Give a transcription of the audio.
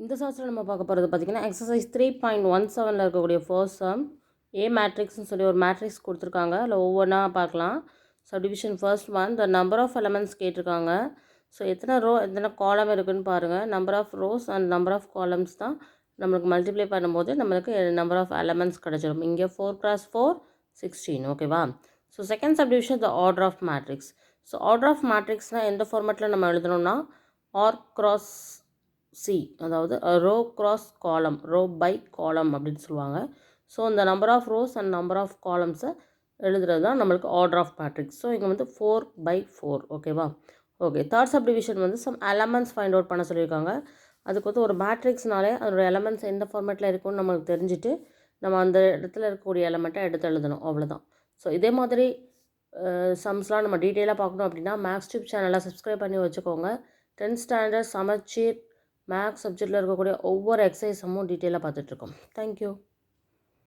இந்த சாப்டர்ல நம்ம பார்க்க போகிறது பார்த்திங்கன்னா எக்ஸசைஸ் 3.17ல் இருக்கக்கூடிய ஃபர்ஸ்ட் சம் ஏ மேட்ரிக்ஸ்னு சொல்லி ஒரு மேட்ரிக்ஸ் கொடுத்துருக்காங்க. அதில் ஒவ்வொன்றா பார்க்கலாம். Subdivision first one the number of elements கேட்டிருக்காங்க. ஸோ எத்தனை ரோ எத்தனை காலம் இருக்குதுன்னு பாருங்கள். Number of rows and number of columns தான் நம்மளுக்கு மல்டிப்ளை பண்ணும்போது நம்மளுக்கு நம்பர் ஆஃப் எலமெண்ட்ஸ் கிடச்சிடும். இங்கே 4x4 16. ஓகேவா? So second subdivision the order of matrix. So order of மேட்ரிக்ஸ்னால் எந்த ஃபார்மேட்டில் நம்ம எழுதணும்னா ஆர் கிராஸ் சி, அதாவது row cross column, row by column அப்படின்னு சொல்லுவாங்க. ஸோ இந்த number of rows and number of காலம்ஸை எழுதுறது தான் நம்மளுக்கு ஆர்டர் ஆஃப் மேட்ரிக்ஸ். ஸோ இங்கே வந்து 4/4. ஓகேவா? ஓகே. தேர்ட் சப்டிவிஷன் வந்து சம் எலமெண்ட்ஸ் ஃபைண்ட் அவுட் பண்ண சொல்லியிருக்காங்க. அதுக்கு வந்து ஒரு மேட்ரிக்ஸ்னாலே அதோட எலமெண்ட்ஸ் எந்த ஃபார்மேட்டில் இருக்குன்னு நம்மளுக்கு தெரிஞ்சுட்டு நம்ம அந்த இடத்துல இருக்கக்கூடிய எலமெண்ட்டை எடுத்து எழுதணும். அவ்வளோதான். ஸோ இதே மாதிரி சம்ஸ்லாம் நம்ம டீட்டெயிலாக பார்க்கணும் அப்படின்னா மேக்ஸ் டியூப் சேனலை சப்ஸ்கிரைப் பண்ணி வச்சுக்கோங்க. 10th ஸ்டாண்டர்ட் சமச்சீர் மேக்ஸ் சப்ஜெக்டில் இருக்கக்கூடிய ஒவ்வொரு எக்ஸசைஸமும் டீட்டெயிலாக பார்த்துட்ருக்கோம். தேங்க்யூ.